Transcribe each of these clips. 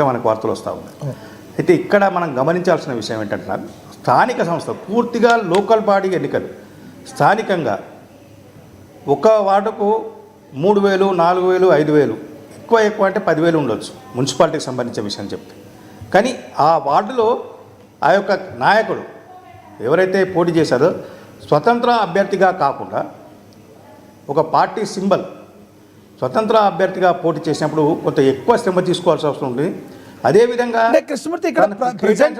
మనకు వార్తలు వస్తూ ఉన్నాయి. అయితే ఇక్కడ మనం గమనించాల్సిన విషయం ఏంటంటే స్థానిక సంస్థ పూర్తిగా లోకల్ బాడీ ఎన్నికలు స్థానికంగా ఒక వార్డుకు 3,000, 4,000, 5,000 ఎక్కువ అంటే 10,000 ఉండొచ్చు మున్సిపాలిటీకి సంబంధించిన విషయం చెప్తే. కానీ ఆ వార్డులో ఆ యొక్క నాయకుడు ఎవరైతే పోటీ చేశారో స్వతంత్ర అభ్యర్థిగా కాకుండా ఒక పార్టీ సింబల్ స్వతంత్ర అభ్యర్థిగా పోటీ చేసినప్పుడు కొంత ఎక్కువ శ్రమ తీసుకోవాల్సి అవసరం ఉంటుంది. అదేవిధంగా కృష్ణమూర్తి ఇక్కడ ప్రజెంట్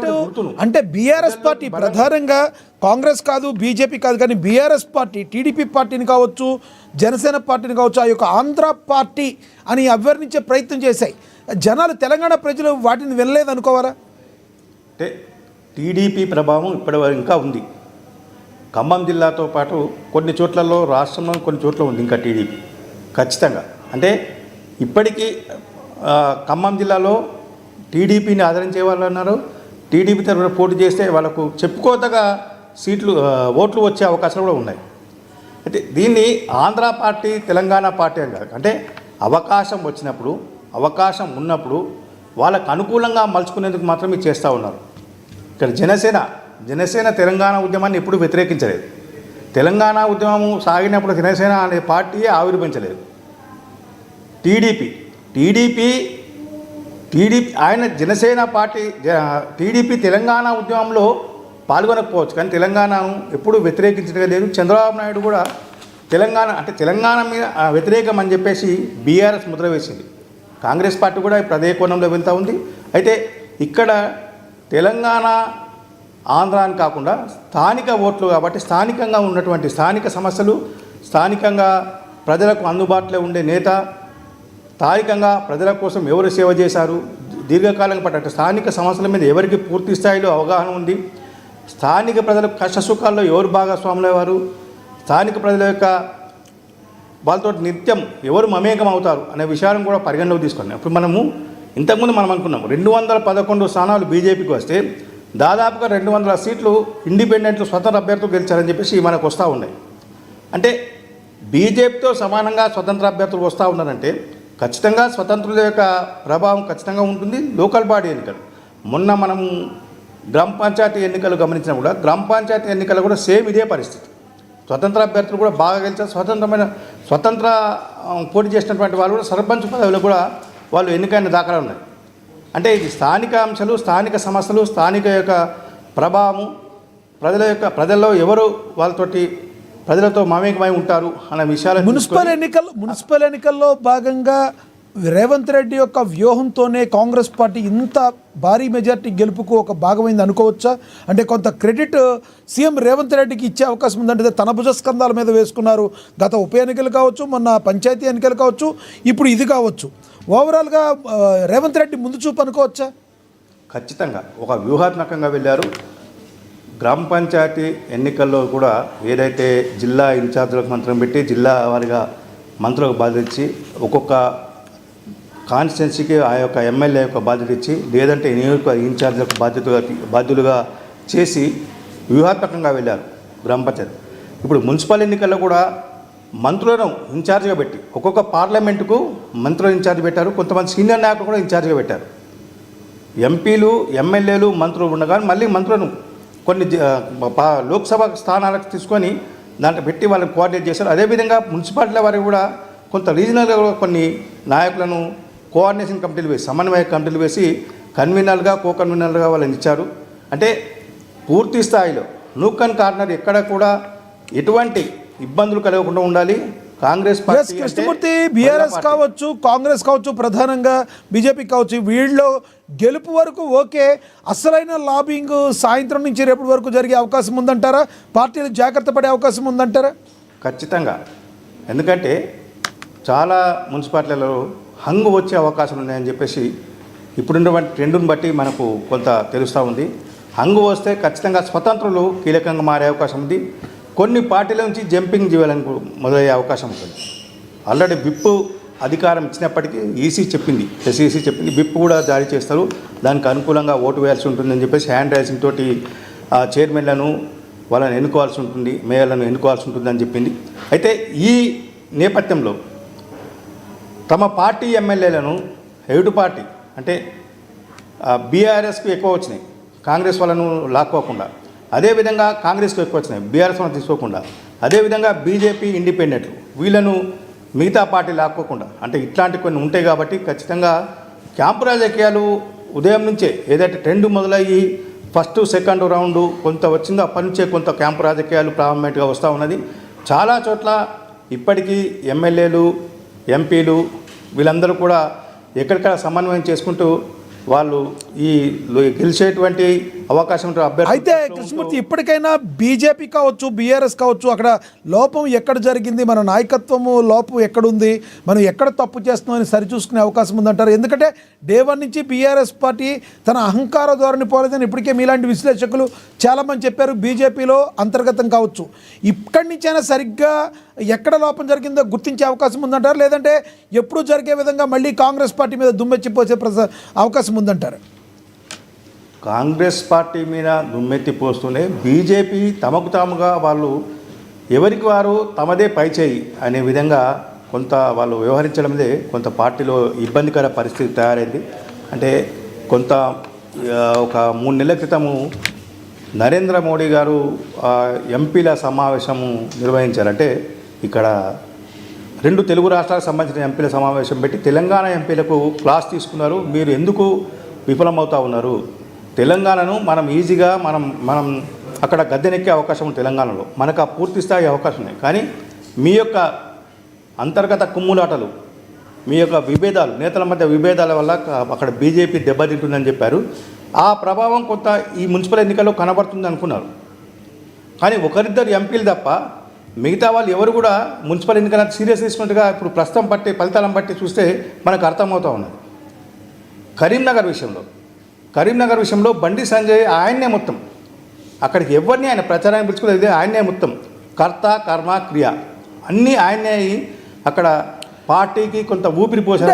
అంటే బీఆర్ఎస్ పార్టీ ప్రధానంగా కాంగ్రెస్ కాదు బీజేపీ కాదు కానీ బీఆర్ఎస్ పార్టీ టీడీపీ పార్టీని కావచ్చు జనసేన పార్టీని కావచ్చు ఆ యొక్క ఆంధ్ర పార్టీ అని అభ్యర్థించే ప్రయత్నం చేశాయి. జనాలు తెలంగాణ ప్రజలు వాటిని వినలేదు అనుకోవాలా? అంటే టీడీపీ ప్రభావం ఇప్పటివరకు ఇంకా ఉంది. ఖమ్మం జిల్లాతో పాటు కొన్ని చోట్లలో రాష్ట్రంలో కొన్ని చోట్ల ఉంది ఇంకా టీడీపీ ఖచ్చితంగా. అంటే ఇప్పటికీ ఖమ్మం జిల్లాలో టీడీపీని ఆదరించే వాళ్ళు అన్నారు. టీడీపీ తరఫున పోటీ చేస్తే వాళ్ళకు చెప్పుకోదగా ఓట్లు వచ్చే అవకాశాలు కూడా ఉన్నాయి. అయితే దీన్ని ఆంధ్ర పార్టీ తెలంగాణ పార్టీ అని కాదు, అంటే అవకాశం వచ్చినప్పుడు అవకాశం ఉన్నప్పుడు వాళ్ళకు అనుకూలంగా మలుచుకునేందుకు మాత్రమే చేస్తూ ఉన్నారు. ఇక్కడ జనసేన తెలంగాణ ఉద్యమాన్ని ఎప్పుడూ వ్యతిరేకించలేదు. తెలంగాణ ఉద్యమం సాగినప్పుడు జనసేన అనే పార్టీ ఆవిర్భించలేదు. టీడీపీ ఆయన జనసేన పార్టీ టీడీపీ తెలంగాణ ఉద్యమంలో పాల్గొనకపోవచ్చు కానీ తెలంగాణను ఎప్పుడూ వ్యతిరేకించడం లేదు. చంద్రబాబు నాయుడు కూడా తెలంగాణ మీద వ్యతిరేకం అని చెప్పేసి బీఆర్ఎస్ ముద్ర వేసింది. కాంగ్రెస్ పార్టీ కూడా ఇప్పుడు అదే కోణంలో వెళ్తూ ఉంది. అయితే ఇక్కడ తెలంగాణ ఆంధ్ర అని కాకుండా స్థానిక ఓట్లు కాబట్టి స్థానికంగా ఉన్నటువంటి స్థానిక సమస్యలు స్థానికంగా ప్రజలకు అందుబాటులో ఉండే నేత స్థానికంగా ప్రజల కోసం ఎవరు సేవ చేశారు దీర్ఘకాలం పాటు స్థానిక సమస్యల మీద ఎవరికి పూర్తి స్థాయిలో అవగాహన ఉంది స్థానిక ప్రజల కష్టసుఖాల్లో ఎవరు భాగస్వాములయ్యారు స్థానిక ప్రజల యొక్క వాళ్ళతో నిత్యం ఎవరు మమేకం అవుతారు అనే విషయాలను కూడా పరిగణలోకి తీసుకున్నాం. ఇప్పుడు ఇంతకుముందు మనం అనుకున్నాం 211 స్థానాలు బీజేపీకి వస్తే దాదాపుగా 200 సీట్లు ఇండిపెండెంట్లు స్వతంత్ర అభ్యర్థులు గెలిచారని చెప్పేసి మనకు వస్తూ ఉన్నాయి. అంటే బీజేపీతో సమానంగా స్వతంత్ర అభ్యర్థులు వస్తూ ఉన్నారంటే ఖచ్చితంగా స్వతంత్రుల యొక్క ప్రభావం ఖచ్చితంగా ఉంటుంది. లోకల్ బాడీ ఎన్నికలు మొన్న మనం గ్రామ పంచాయతీ ఎన్నికలు గమనించినా కూడా గ్రామ పంచాయతీ ఎన్నికలు కూడా సేమ్ ఇదే పరిస్థితి. స్వతంత్ర అభ్యర్థులు కూడా బాగా గెలిచారు. స్వతంత్ర పోటీ చేసినటువంటి వాళ్ళు కూడా సర్పంచ్ పదవిలో కూడా వాళ్ళు ఎన్నికైన దాఖలా ఉన్నాయి. అంటే ఇది స్థానిక అంశాలు స్థానిక సమస్యలు స్థానిక యొక్క ప్రభావము ప్రజల్లో ఎవరు వాళ్ళతోటి ప్రజలతో మమేకమై ఉంటారు అనే విషయాలు మున్సిపల్ ఎన్నికల్లో భాగంగా రేవంత్ రెడ్డి యొక్క వ్యూహంతోనే కాంగ్రెస్ పార్టీ ఇంత భారీ మెజార్టీ గెలుపుకు ఒక భాగమైంది అనుకోవచ్చా? అంటే కొంత క్రెడిట్ సీఎం రేవంత్ రెడ్డికి ఇచ్చే అవకాశం ఉందంటే తన భుజస్కంధాల మీద వేసుకున్నారు. గత ఉప ఎన్నికలు కావచ్చు మొన్న పంచాయతీ ఎన్నికలు కావచ్చు ఇప్పుడు ఇది కావచ్చు ఓవరాల్గా రేవంత్ రెడ్డి ముందు చూపు అనుకోవచ్చా? ఖచ్చితంగా ఒక వ్యూహాత్మకంగా వెళ్ళారు. గ్రామ పంచాయతీ ఎన్నికల్లో కూడా ఏదైతే జిల్లా ఇన్ఛార్జీలకు మంత్రం పెట్టి జిల్లా వారిగా మంత్రులకు బాధ్యత ఇచ్చి ఒక్కొక్క కాన్స్టిట్యున్సీకి ఆ యొక్క ఎమ్మెల్యే యొక్క బాధ్యత ఇచ్చి లేదంటే నియోజక ఇన్ఛార్జీలకు బాధ్యులుగా చేసి వ్యూహాత్మకంగా వెళ్ళారు గ్రామ పంచాయతీ. ఇప్పుడు మున్సిపల్ ఎన్నికల్లో కూడా మంత్రులను ఇన్ఛార్జిగా పెట్టి ఒక్కొక్క పార్లమెంటుకు మంత్రులు ఇన్ఛార్జ్ పెట్టారు. కొంతమంది సీనియర్ నాయకులు కూడా ఇన్ఛార్జిగా పెట్టారు. ఎంపీలు ఎమ్మెల్యేలు మంత్రులు ఉండగా మళ్ళీ మంత్రులను కొన్ని లోక్సభ స్థానాలకు తీసుకొని దాంట్లో పెట్టి వాళ్ళని కోఆర్డినేట్ చేశారు. అదేవిధంగా మున్సిపాలిటీల వారికి కూడా కొంత రీజనల్గా కొన్ని నాయకులను కోఆర్డినేషన్ కమిటీలు వేసి సమన్వయ కమిటీలు వేసి కన్వీనర్గా కో కన్వీనర్గా వాళ్ళని ఇచ్చారు. అంటే పూర్తి స్థాయిలో నూక్ అండ్ కార్నర్ ఎక్కడ కూడా ఎటువంటి ఇబ్బందులు కలగకుండా ఉండాలి. కాంగ్రెస్ పార్టీ కృష్ణమూర్తి బీఆర్ఎస్ కావచ్చు కాంగ్రెస్ కావచ్చు ప్రధానంగా బీజేపీ కావచ్చు వీళ్ళలో గెలుపు వరకు ఓకే, అసలైన లాబింగ్ సాయంత్రం నుంచి రేపటి వరకు జరిగే అవకాశం ఉందంటారా? పార్టీలు జాగ్రత్త పడే అవకాశం ఉందంటారా? ఖచ్చితంగా. ఎందుకంటే చాలా మున్సిపాలిటీలలో హంగు వచ్చే అవకాశాలు ఉన్నాయని చెప్పేసి ఇప్పుడున్నటువంటి ట్రెండును బట్టి మనకు కొంత తెలుస్తూ ఉంది. హంగు వస్తే ఖచ్చితంగా స్వతంత్రులు కీలకంగా మారే అవకాశం ఉంది. కొన్ని పార్టీల నుంచి జంపింగ్ చేయాలని మొదలయ్యే అవకాశం ఉంటుంది. ఆల్రెడీ విప్ అధికారం ఇచ్చినప్పటికీ ఎస్ఈసీ చెప్పింది విప్ కూడా జారీ చేస్తారు, దానికి అనుకూలంగా ఓటు వేయాల్సి ఉంటుందని చెప్పేసి హ్యాండ్ రైజింగ్ తోటి చైర్మన్లను వాళ్ళని ఎన్నుకోవాల్సి ఉంటుంది, మేయర్లను ఎన్నుకోవాల్సి ఉంటుందని చెప్పింది. అయితే ఈ నేపథ్యంలో తమ పార్టీ ఎమ్మెల్యేలను ఎదుటి పార్టీ అంటే బీఆర్ఎస్కు ఎక్కువ వచ్చినాయి, కాంగ్రెస్ వాళ్ళను లాక్కోకుండా. అదేవిధంగా కాంగ్రెస్కు ఎక్కువ వచ్చినాయి, బీఆర్ఎస్ వాళ్ళని తీసుకోకుండా. అదేవిధంగా బీజేపీ ఇండిపెండెంట్లు వీళ్ళను మిగతా పార్టీ లాక్కోకుండా. అంటే ఇట్లాంటి కొన్ని ఉంటాయి కాబట్టి ఖచ్చితంగా క్యాంపు రాజకీయాలు ఉదయం నుంచే ఏదైతే ట్రెండ్ మొదలయ్యి ఫస్ట్ సెకండ్ రౌండ్ కొంత వచ్చిందో అప్పటి నుంచే కొంత క్యాంపు రాజకీయాలు ప్రారంభమైనట్టుగా వస్తూ ఉన్నది. చాలా చోట్ల ఇప్పటికీ ఎమ్మెల్యేలు, ఎంపీలు వీళ్ళందరూ కూడా ఎక్కడికక్కడ సమన్వయం చేసుకుంటూ వాళ్ళు ఈ గెలిచేటువంటి అవకాశం ఉంటే అభ్యర్థి. అయితే కృష్ణమూర్తి, ఇప్పటికైనా బీజేపీ కావచ్చు, బీఆర్ఎస్ కావచ్చు, అక్కడ లోపం ఎక్కడ జరిగింది, మన నాయకత్వము లోపం ఎక్కడుంది, మనం ఎక్కడ తప్పు చేస్తున్నామని సరిచూసుకునే అవకాశం ఉందంటారు? ఎందుకంటే డే 1 నుంచి బీఆర్ఎస్ పార్టీ తన అహంకార ధోరణి పోలేదని ఇప్పటికే మీలాంటి విశ్లేషకులు చాలామంది చెప్పారు. బీజేపీలో అంతర్గతం కావచ్చు, ఇక్కడి నుంచైనా సరిగ్గా ఎక్కడ లోపం జరిగిందో గుర్తించే అవకాశం ఉందంటారు? లేదంటే ఎప్పుడూ జరిగే విధంగా మళ్ళీ కాంగ్రెస్ పార్టీ మీద దుమ్మెచ్చిపోసే అవకాశం ఉందంటారు? కాంగ్రెస్ పార్టీ మీద దుమ్మెత్తి పోస్తూనే బీజేపీ తమకు తాముగా వాళ్ళు ఎవరికి వారు తమదే పైచేయి అనే విధంగా కొంత వాళ్ళు వ్యవహరించడమే కొంత పార్టీలో ఇబ్బందికర పరిస్థితి తయారైంది. అంటే కొంత ఒక 3 నెలల క్రితము నరేంద్ర మోడీ గారు ఎంపీల సమావేశము నిర్వహించారంటే ఇక్కడ 2 తెలుగు రాష్ట్రాలకు సంబంధించిన ఎంపీల సమావేశం పెట్టి తెలంగాణ ఎంపీలకు క్లాస్ తీసుకున్నారు. మీరు ఎందుకు విఫలమవుతూ ఉన్నారు? తెలంగాణను మనం ఈజీగా మనం అక్కడ గద్దెనెక్కే అవకాశం ఉంది. తెలంగాణలో మనకు ఆ పూర్తి స్థాయి అవకాశం ఉంది. కానీ మీ యొక్క అంతర్గత కుమ్ములాటలు, మీ యొక్క విభేదాలు, నేతల మధ్య విభేదాల వల్ల అక్కడ బీజేపీ దెబ్బతింటుందని చెప్పారు. ఆ ప్రభావం కొంత ఈ మున్సిపల్ ఎన్నికల్లో కనబడుతుంది అనుకున్నారు. కానీ ఒకరిద్దరు ఎంపీలు తప్ప మిగతా వాళ్ళు ఎవరు కూడా మున్సిపల్ ఎన్నికలను సీరియస్ తీసుకున్నట్టుగా ఇప్పుడు ప్రస్తుతం ఫలితాలను బట్టి చూస్తే మనకు అర్థమవుతూ ఉన్నది. కరీంనగర్ విషయంలో బండి సంజయ్ ఆయన్నే మొత్తం, అక్కడికి ఎవరిని ఆయన ప్రచారాన్ని పిలుచుకోలేదు, ఆయన్నే మొత్తం కర్త కర్మ క్రియ అన్నీ ఆయన్నే అక్కడ పార్టీకి కొంత ఊపిరి పోసారు.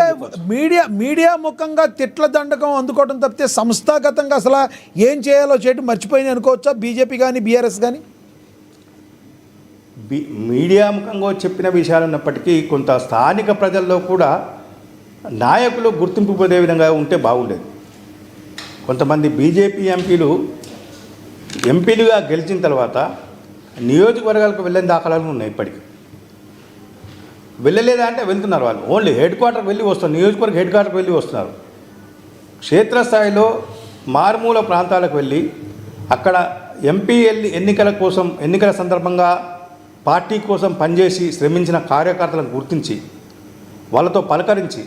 మీడియా ముఖంగా తిట్ల దండకం అందుకోవడం తప్పితే సంస్థాగతంగా అసలు ఏం చేయాలో చేయడం మర్చిపోయింది అనుకోవచ్చా బీజేపీ కానీ బీఆర్ఎస్ కానీ? మీడియా ముఖంగా చెప్పిన విషయాలు ఉన్నప్పటికీ కొంత స్థానిక ప్రజల్లో కూడా నాయకులు గుర్తింపు పొందే విధంగా ఉంటే బాగుండేది. కొంతమంది బీజేపీ ఎంపీలుగా గెలిచిన తర్వాత నియోజకవర్గాలకు వెళ్ళని దాఖలాలు ఉన్నాయి. ఇప్పటికీ వెళ్ళలేదా అంటే వెళ్తున్నారు. వాళ్ళు ఓన్లీ హెడ్ క్వార్టర్కి వెళ్ళి వస్తున్నారు, నియోజకవర్గ హెడ్ క్వార్టర్కి వెళ్ళి వస్తున్నారు. క్షేత్రస్థాయిలో మారుమూల ప్రాంతాలకు వెళ్ళి అక్కడ ఎంపీ ఎన్నికల సందర్భంగా పార్టీ కోసం పనిచేసి శ్రమించిన కార్యకర్తలను గుర్తించి వాళ్ళతో పలకరించి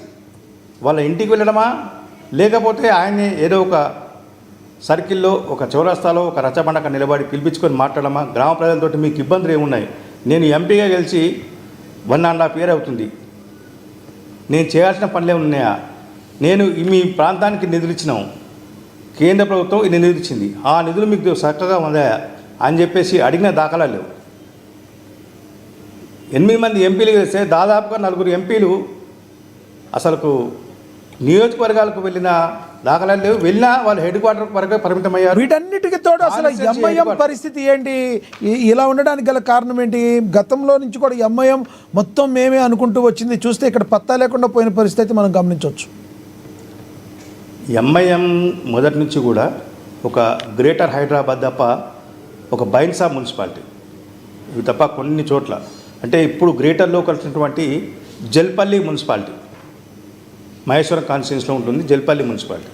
వాళ్ళ ఇంటికి వెళ్ళడమా, లేకపోతే ఆయన్ని ఏదో ఒక సర్కిల్లో, ఒక చౌరస్తాలో, ఒక రచ్చబండక నిలబడి పిలిపించుకొని మాట్లాడమా? గ్రామ ప్రజలతోటి మీకు ఇబ్బందులు ఏమున్నాయి? నేను ఎంపీగా గెలిచి 1.5 year అవుతుంది, నేను చేయాల్సిన పనులే ఉన్నాయా? నేను మీ ప్రాంతానికి నిధులు ఇచ్చినాం, కేంద్ర ప్రభుత్వం ఈ నిధులు ఇచ్చింది, ఆ నిధులు మీకు చక్కగా ఉందాయా అని చెప్పేసి అడిగిన దాఖలాలు లేవు. 8 మంది ఎంపీలు గెలిస్తే దాదాపుగా 4 ఎంపీలు అసలుకు నియోజకవర్గాలకు వెళ్ళిన దాఖలాలు లేవు. వెళ్ళినా వాళ్ళు హెడ్ క్వార్టర్ వరకే పరిమితమయ్యారు. వీటన్నిటికీ తోడు అసలు ఎంఐఎం పరిస్థితి ఏంటి? ఇలా ఉండడానికి గల కారణం ఏంటి? గతంలో నుంచి కూడా ఎంఐఎం మొత్తం మేమే అనుకుంటూ వచ్చింది, చూస్తే ఇక్కడ పత్తా లేకుండా పోయిన పరిస్థితి మనం గమనించవచ్చు. ఎంఐఎం మొదటి నుంచి కూడా ఒక గ్రేటర్ హైదరాబాద్ తప్ప ఒక బైన్సా మున్సిపాలిటీ ఇవి తప్ప కొన్ని చోట్ల, అంటే ఇప్పుడు గ్రేటర్లో కలిసినటువంటి జల్పల్లి మున్సిపాలిటీ, మహేశ్వరం కాన్స్టిట్యున్సీలో ఉంటుంది జల్పల్లి మున్సిపాలిటీ.